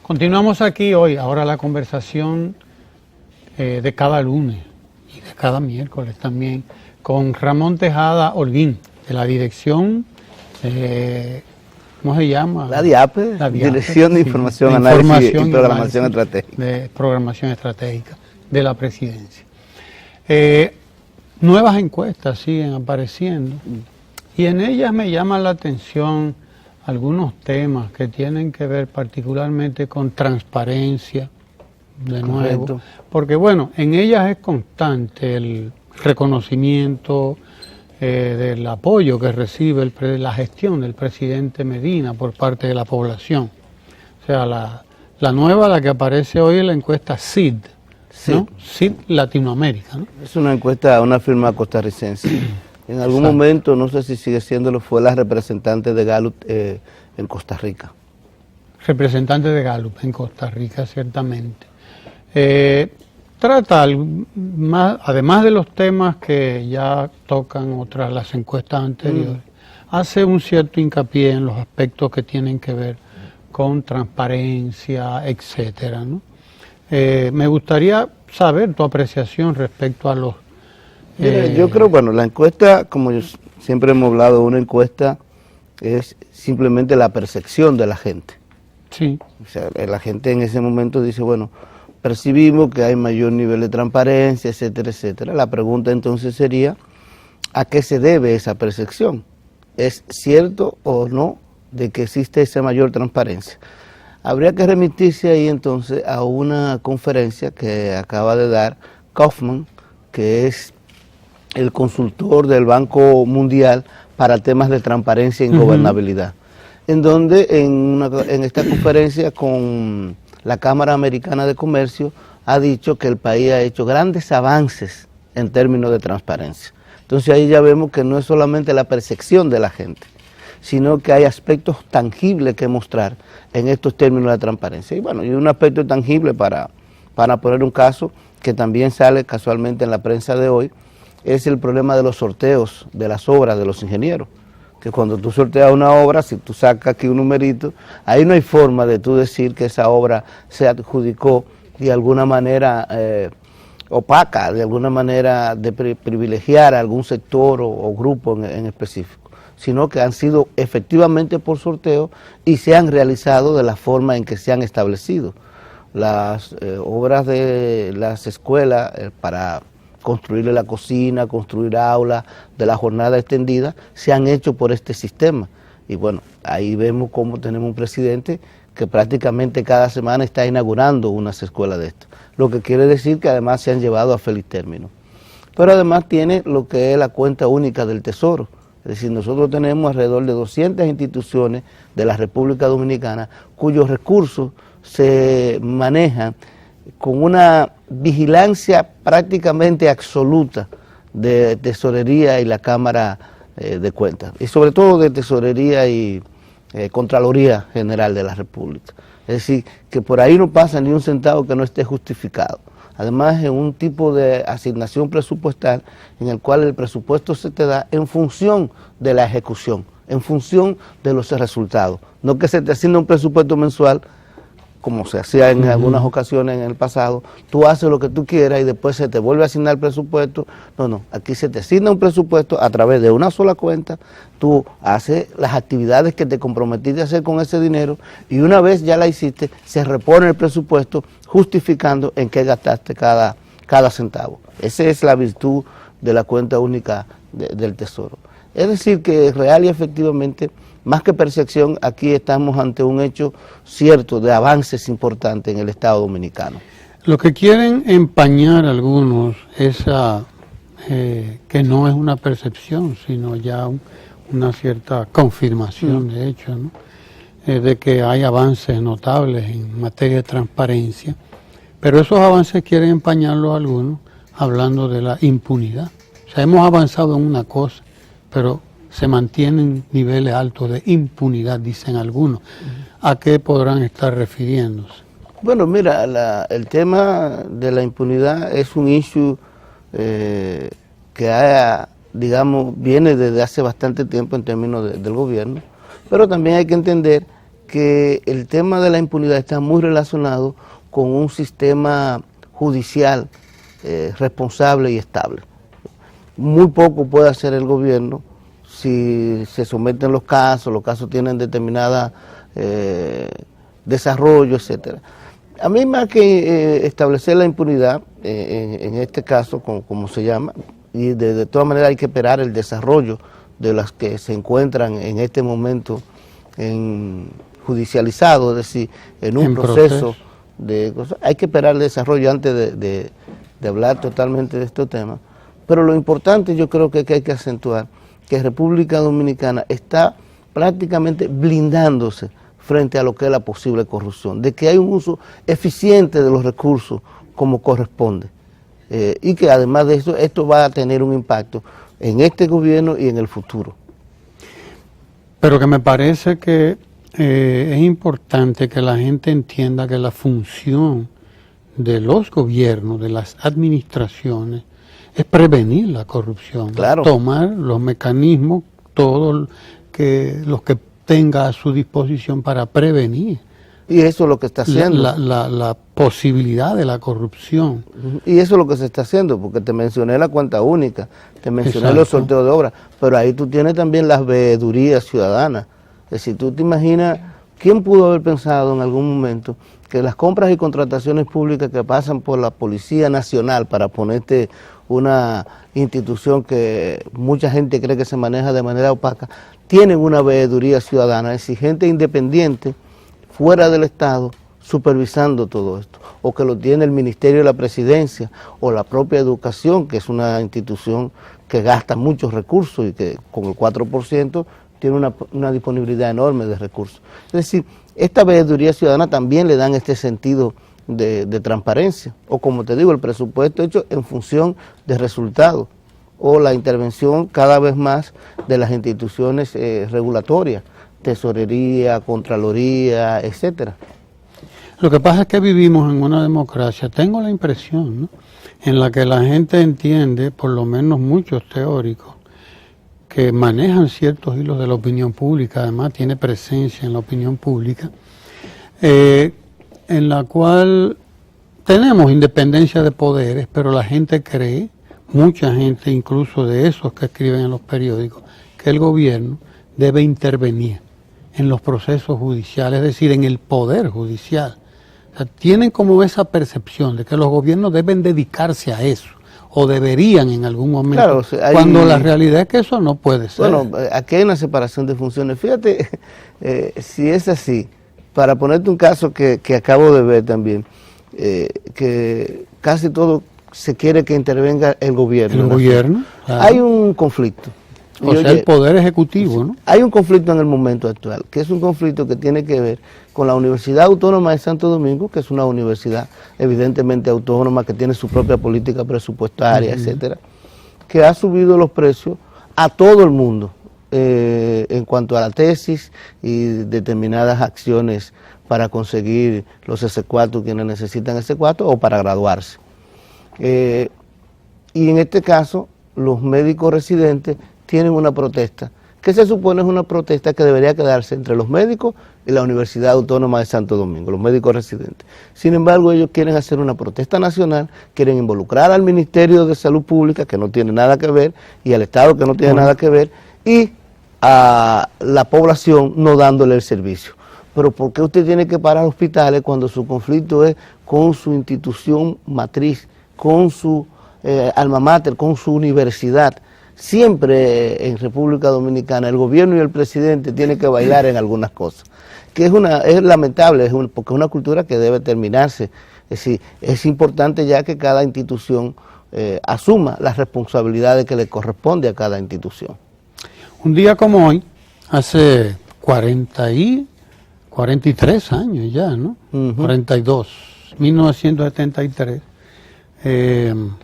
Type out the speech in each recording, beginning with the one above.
Continuamos aquí hoy, ahora la conversación de cada lunes y de cada miércoles también, con Ramón Tejada Holguín, de la dirección, ¿cómo se llama? La DIAPE, Dirección de Información, Análisis y Programación Estratégica. De Programación Estratégica de la Presidencia. Nuevas encuestas siguen apareciendo y en ellas me llaman la atención algunos temas que tienen que ver particularmente con transparencia, de nuevo, correcto, porque bueno, en ellas es constante el reconocimiento del apoyo que recibe la gestión del presidente Medina por parte de la población. O sea, la nueva, la que aparece hoy en la encuesta CID, ¿no? CID Latinoamérica, ¿no? Es una encuesta, una firma costarricense. En algún momento, no sé si sigue siéndolo, fue la representante de Gallup en Costa Rica. Representante de Gallup en Costa Rica, ciertamente. Trata, además de los temas que ya tocan las encuestas anteriores, hace un cierto hincapié en los aspectos que tienen que ver con transparencia, etcétera, ¿no? Me gustaría saber tu apreciación respecto a los... Mira, yo creo, bueno, la encuesta, como siempre hemos hablado, una encuesta es simplemente la percepción de la gente. Sí. O sea, la gente en ese momento dice, bueno, percibimos que hay mayor nivel de transparencia, etcétera, etcétera. La pregunta entonces sería, ¿a qué se debe esa percepción? ¿Es cierto o no de que existe esa mayor transparencia? Habría que remitirse ahí entonces a una conferencia que acaba de dar Kaufman, que es el consultor del Banco Mundial para temas de transparencia y gobernabilidad, en donde en esta conferencia con la Cámara Americana de Comercio ha dicho que el país ha hecho grandes avances en términos de transparencia. Entonces ahí ya vemos que no es solamente la percepción de la gente, sino que hay aspectos tangibles que mostrar en estos términos de transparencia. Y bueno, y un aspecto tangible para poner un caso que también sale casualmente en la prensa de hoy, es el problema de los sorteos de las obras de los ingenieros. Que cuando tú sorteas una obra, si tú sacas aquí un numerito, ahí no hay forma de tú decir que esa obra se adjudicó de alguna manera opaca, de alguna manera de privilegiar a algún sector o grupo en específico, sino que han sido efectivamente por sorteo y se han realizado de la forma en que se han establecido. Las obras de las escuelas para construirle la cocina, construir aulas de la jornada extendida, se han hecho por este sistema. Y bueno, ahí vemos cómo tenemos un presidente que prácticamente cada semana está inaugurando unas escuelas de estas. Lo que quiere decir que además se han llevado a feliz término. Pero además tiene lo que es la cuenta única del Tesoro. Es decir, nosotros tenemos alrededor de 200 instituciones de la República Dominicana cuyos recursos se manejan con una vigilancia prácticamente absoluta de Tesorería y la Cámara de Cuentas, y sobre todo de Tesorería y Contraloría General de la República. Es decir, que por ahí no pasa ni un centavo que no esté justificado. Además, es un tipo de asignación presupuestal en el cual el presupuesto se te da en función de la ejecución, en función de los resultados. No que se te asigna un presupuesto mensual, como se hacía en algunas ocasiones en el pasado, tú haces lo que tú quieras y después se te vuelve a asignar el presupuesto. No, aquí se te asigna un presupuesto a través de una sola cuenta, tú haces las actividades que te comprometiste a hacer con ese dinero y una vez ya la hiciste, se repone el presupuesto justificando en qué gastaste cada centavo. Esa es la virtud de la cuenta única del Tesoro. Es decir, que real y efectivamente, más que percepción, aquí estamos ante un hecho cierto de avances importantes en el Estado Dominicano. Lo que quieren empañar algunos es que no es una percepción, sino ya una cierta confirmación, de hecho, ¿no? De que hay avances notables en materia de transparencia, pero esos avances quieren empañarlos algunos hablando de la impunidad. O sea, hemos avanzado en una cosa, pero se mantienen niveles altos de impunidad, dicen algunos. ¿A qué podrán estar refiriéndose? Bueno, mira, el tema de la impunidad es un issue que digamos, viene desde hace bastante tiempo en términos del gobierno, pero también hay que entender que el tema de la impunidad está muy relacionado con un sistema judicial responsable y estable. Muy poco puede hacer el gobierno si se someten los casos tienen determinada desarrollo, etcétera. A mí más que establecer la impunidad, en este caso, como se llama, y de todas maneras hay que esperar el desarrollo de las que se encuentran en este momento judicializado, es decir, en un proceso de cosas. Hay que esperar el desarrollo antes de hablar totalmente de este tema. Pero lo importante yo creo que hay que acentuar que República Dominicana está prácticamente blindándose frente a lo que es la posible corrupción, de que hay un uso eficiente de los recursos como corresponde, y que además de eso, esto va a tener un impacto en este gobierno y en el futuro. Pero que me parece que es importante que la gente entienda que la función de los gobiernos, de las administraciones, es prevenir la corrupción, claro, tomar los mecanismos, todos los que tenga a su disposición para prevenir. Y eso es lo que está haciendo. La posibilidad de la corrupción. Y eso es lo que se está haciendo, porque te mencioné la cuenta única, te mencioné los sorteos de obras, pero ahí tú tienes también las veedurías ciudadanas. Es decir, tú te imaginas, ¿quién pudo haber pensado en algún momento que las compras y contrataciones públicas que pasan por la Policía Nacional, para ponerte una institución que mucha gente cree que se maneja de manera opaca, tienen una veeduría ciudadana, es decir, gente independiente, fuera del Estado, supervisando todo esto, o que lo tiene el Ministerio de la Presidencia, o la propia Educación, que es una institución que gasta muchos recursos y que con el 4% tiene una disponibilidad enorme de recursos. Es decir, esta veeduría ciudadana también le dan este sentido de transparencia, o como te digo, el presupuesto hecho en función de resultados, o la intervención cada vez más de las instituciones regulatorias, tesorería, contraloría, etcétera. Lo que pasa es que vivimos en una democracia, tengo la impresión, ¿no?, en la que la gente entiende, por lo menos muchos teóricos, que manejan ciertos hilos de la opinión pública, además tiene presencia en la opinión pública, en la cual tenemos independencia de poderes, pero la gente cree, mucha gente incluso de esos que escriben en los periódicos, que el gobierno debe intervenir en los procesos judiciales, es decir, en el poder judicial. O sea, tienen como esa percepción de que los gobiernos deben dedicarse a eso, o deberían en algún momento, claro, o sea, cuando la realidad es que eso no puede ser. Bueno, aquí hay una separación de funciones. Fíjate, si es así, para ponerte un caso que acabo de ver también, que casi todo se quiere que intervenga el gobierno. El gobierno, claro. Hay un conflicto. O sea, el poder ejecutivo, ¿no? Hay un conflicto en el momento actual, que es un conflicto que tiene que ver con la Universidad Autónoma de Santo Domingo, que es una universidad evidentemente autónoma, que tiene su propia política presupuestaria, etcétera, que ha subido los precios a todo el mundo en cuanto a la tesis y determinadas acciones para conseguir los S4, quienes necesitan S4, o para graduarse. Y en este caso, los médicos residentes tienen una protesta, que se supone es una protesta que debería quedarse entre los médicos y la Universidad Autónoma de Santo Domingo, los médicos residentes. Sin embargo, ellos quieren hacer una protesta nacional, quieren involucrar al Ministerio de Salud Pública, que no tiene nada que ver, y al Estado, que no tiene nada que ver, y a la población no dándole el servicio. Pero ¿por qué usted tiene que parar hospitales cuando su conflicto es con su institución matriz, con su alma mater, con su universidad? Siempre en República Dominicana el gobierno y el presidente tienen que bailar en algunas cosas, que es lamentable, porque es una cultura que debe terminarse. Es decir, es importante ya que cada institución asuma las responsabilidades que le corresponde a cada institución. Un día como hoy, hace 43 años ya, ¿no? 42, 1973.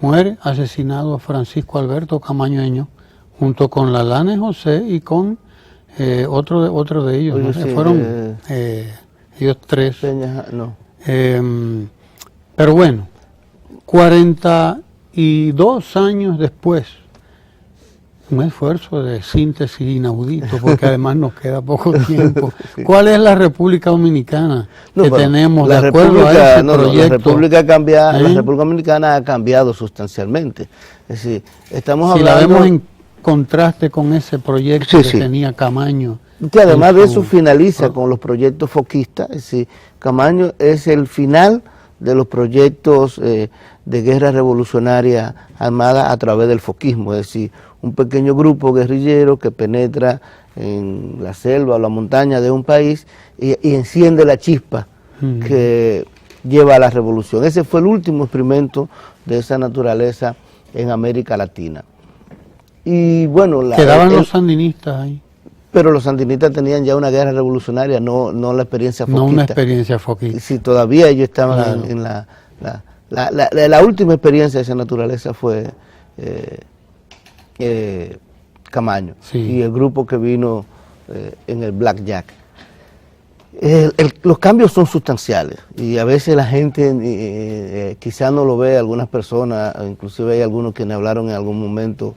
Muere asesinado Francisco Alberto Camaño junto con Lalane José y con otro de ellos, ¿no? Sí, fueron ellos tres. Peña, no. Pero bueno, 42 años después, Un esfuerzo de síntesis inaudito, porque además nos queda poco tiempo. Sí. ¿Cuál es la República Dominicana que tenemos de acuerdo a ese proyecto? La República Dominicana ha cambiado sustancialmente. Es decir, estamos hablando... Si la vemos en contraste con ese proyecto que tenía Camaño. Que además de eso finaliza con los proyectos foquistas. Es decir, Camaño es el final de los proyectos de guerra revolucionaria armada a través del foquismo, es decir, un pequeño grupo guerrillero que penetra en la selva o la montaña de un país y enciende la chispa que lleva a la revolución. Ese fue el último experimento de esa naturaleza en América Latina. Y bueno, quedaban los sandinistas ahí. Pero los sandinistas tenían ya una guerra revolucionaria, no la experiencia foquista. No una experiencia foquista. Sí, todavía ellos estaban en la última experiencia de esa naturaleza fue Camaño, sí. Y el grupo que vino en el Black Jack. Los cambios son sustanciales y a veces la gente quizás no lo ve, algunas personas, inclusive hay algunos que me hablaron en algún momento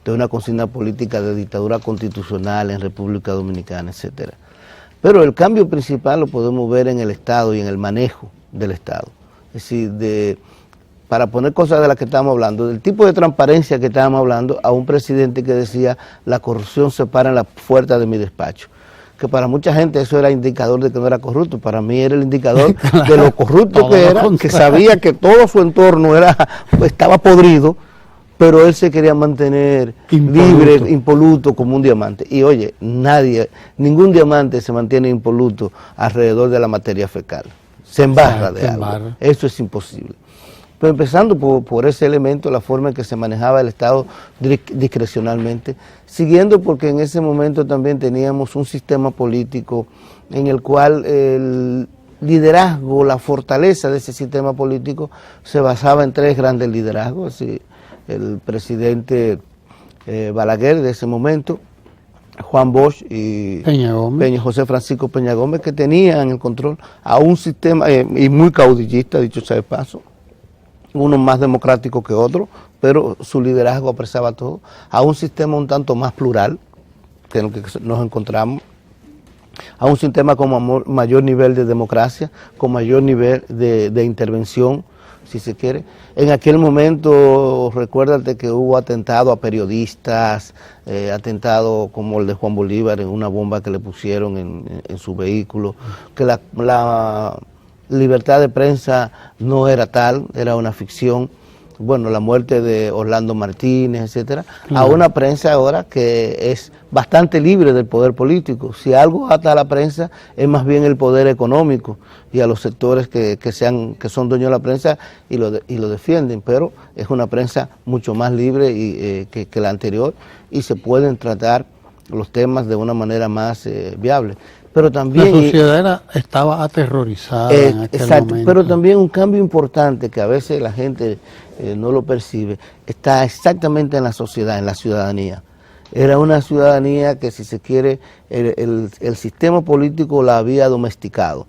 de una consigna política de dictadura constitucional en República Dominicana, etcétera. Pero el cambio principal lo podemos ver en el Estado y en el manejo del Estado. Es decir, para poner cosas de las que estábamos hablando, del tipo de transparencia que estábamos hablando, a un presidente que decía la corrupción se para en la puerta de mi despacho. Que para mucha gente eso era indicador de que no era corrupto, para mí era el indicador de lo corrupto que era, que sabía que todo su entorno estaba podrido, pero él se quería mantener libre, impoluto, como un diamante. Y oye, ningún diamante se mantiene impoluto alrededor de la materia fecal. Se embarra de algo. Eso es imposible. Pero empezando por ese elemento, la forma en que se manejaba el Estado discrecionalmente, siguiendo porque en ese momento también teníamos un sistema político en el cual el liderazgo, la fortaleza de ese sistema político se basaba en tres grandes liderazgos. Así, el presidente Balaguer de ese momento, Juan Bosch y José Francisco Peña Gómez, que tenían el control a un sistema, y muy caudillista, dicho sea de paso, uno más democrático que otro, pero su liderazgo apresaba todo, a un sistema un tanto más plural, que en el que nos encontramos, a un sistema con mayor nivel de democracia, con mayor nivel de intervención, si se quiere. En aquel momento, recuérdate que hubo atentado a periodistas, atentado como el de Juan Bolívar en una bomba que le pusieron en su vehículo, que la libertad de prensa no era tal, era una ficción. Bueno, la muerte de Orlando Martínez, etcétera, a una prensa ahora que es bastante libre del poder político. Si algo ata a la prensa es más bien el poder económico y a los sectores que son dueños de la prensa y lo defienden, pero es una prensa mucho más libre que la anterior y se pueden tratar los temas de una manera más viable. Pero también la sociedad estaba aterrorizada en aquel momento. Pero también un cambio importante que a veces la gente no lo percibe, está exactamente en la sociedad, en la ciudadanía. Era una ciudadanía que, si se quiere, el sistema político la había domesticado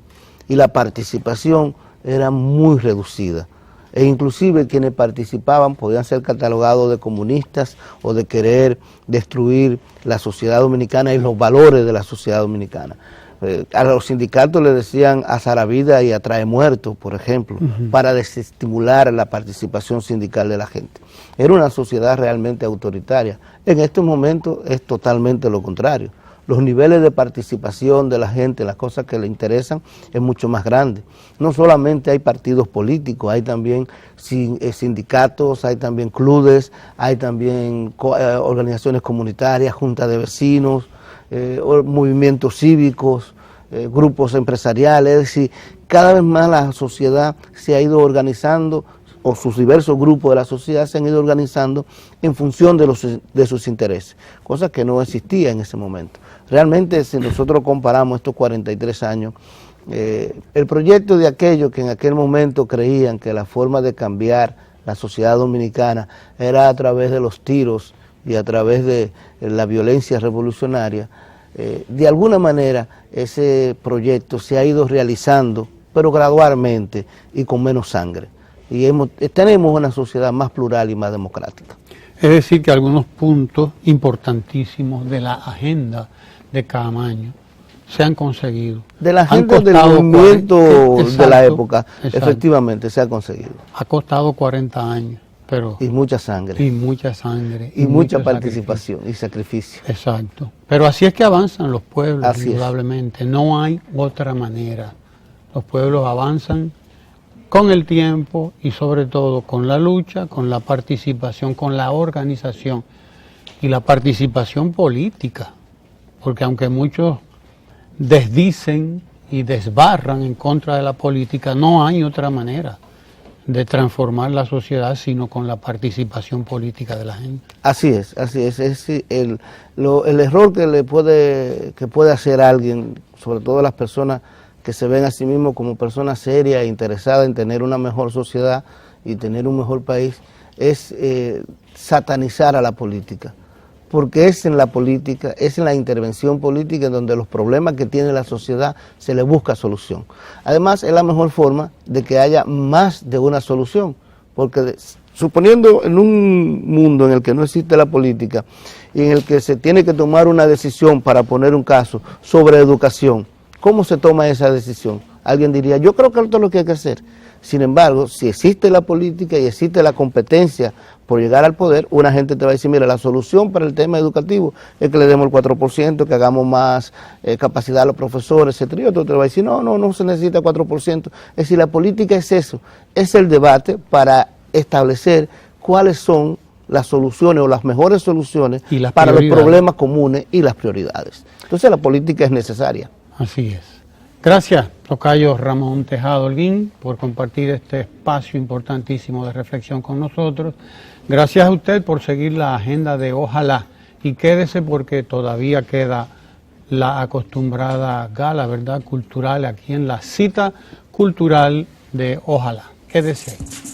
y la participación era muy reducida. E inclusive quienes participaban podían ser catalogados de comunistas o de querer destruir la sociedad dominicana y los valores de la sociedad dominicana. A los sindicatos le decían azar a vida y atrae muertos, por ejemplo, para desestimular la participación sindical de la gente. Era una sociedad realmente autoritaria. En estos momentos es totalmente lo contrario. Los niveles de participación de la gente en las cosas que le interesan es mucho más grande. No solamente hay partidos políticos, hay también sindicatos, hay también clubes, hay también organizaciones comunitarias, juntas de vecinos, movimientos cívicos, grupos empresariales. Es decir, cada vez más la sociedad se ha ido organizando, o sus diversos grupos de la sociedad se han ido organizando en función de sus intereses, cosa que no existía en ese momento. Realmente, si nosotros comparamos estos 43 años, el proyecto de aquellos que en aquel momento creían que la forma de cambiar la sociedad dominicana era a través de los tiros y a través de la violencia revolucionaria, de alguna manera ese proyecto se ha ido realizando, pero gradualmente y con menos sangre. Y tenemos una sociedad más plural y más democrática. Es decir, que algunos puntos importantísimos de la agenda de Caamaño se han conseguido. De la agenda del movimiento de la época, efectivamente, se ha conseguido. Ha costado 40 años. Pero, y mucha sangre. Y mucha sangre. Y mucha participación y sacrificio. Exacto. Pero así es que avanzan los pueblos, así indudablemente. No hay otra manera. Los pueblos avanzan con el tiempo y sobre todo con la lucha, con la participación, con la organización y la participación política. Porque aunque muchos desdicen y desbarran en contra de la política, no hay otra manera de transformar la sociedad, sino con la participación política de la gente. Así es, así es. Es el error que puede hacer alguien, sobre todo las personas que se ven a sí mismos como personas serias e interesadas en tener una mejor sociedad y tener un mejor país, es satanizar a la política. Porque es en la política, es en la intervención política en donde los problemas que tiene la sociedad se le busca solución. Además, es la mejor forma de que haya más de una solución, porque suponiendo en un mundo en el que no existe la política y en el que se tiene que tomar una decisión, para poner un caso, sobre educación, ¿cómo se toma esa decisión? Alguien diría, yo creo que esto es lo que hay que hacer. Sin embargo, si existe la política y existe la competencia por llegar al poder, una gente te va a decir, mira, la solución para el tema educativo es que le demos el 4%, que hagamos más capacidad a los profesores, etc. Y otro te va a decir, no se necesita 4%. Es decir, la política es eso, es el debate para establecer cuáles son las soluciones o las mejores soluciones para los problemas comunes y las prioridades. Entonces la política es necesaria. Así es. Gracias, tocayo Ramón Tejada Holguín, por compartir este espacio importantísimo de reflexión con nosotros. Gracias a usted por seguir la agenda de Ojalá, y quédese porque todavía queda la acostumbrada gala, ¿verdad?, cultural aquí en la cita cultural de Ojalá. Quédese ahí.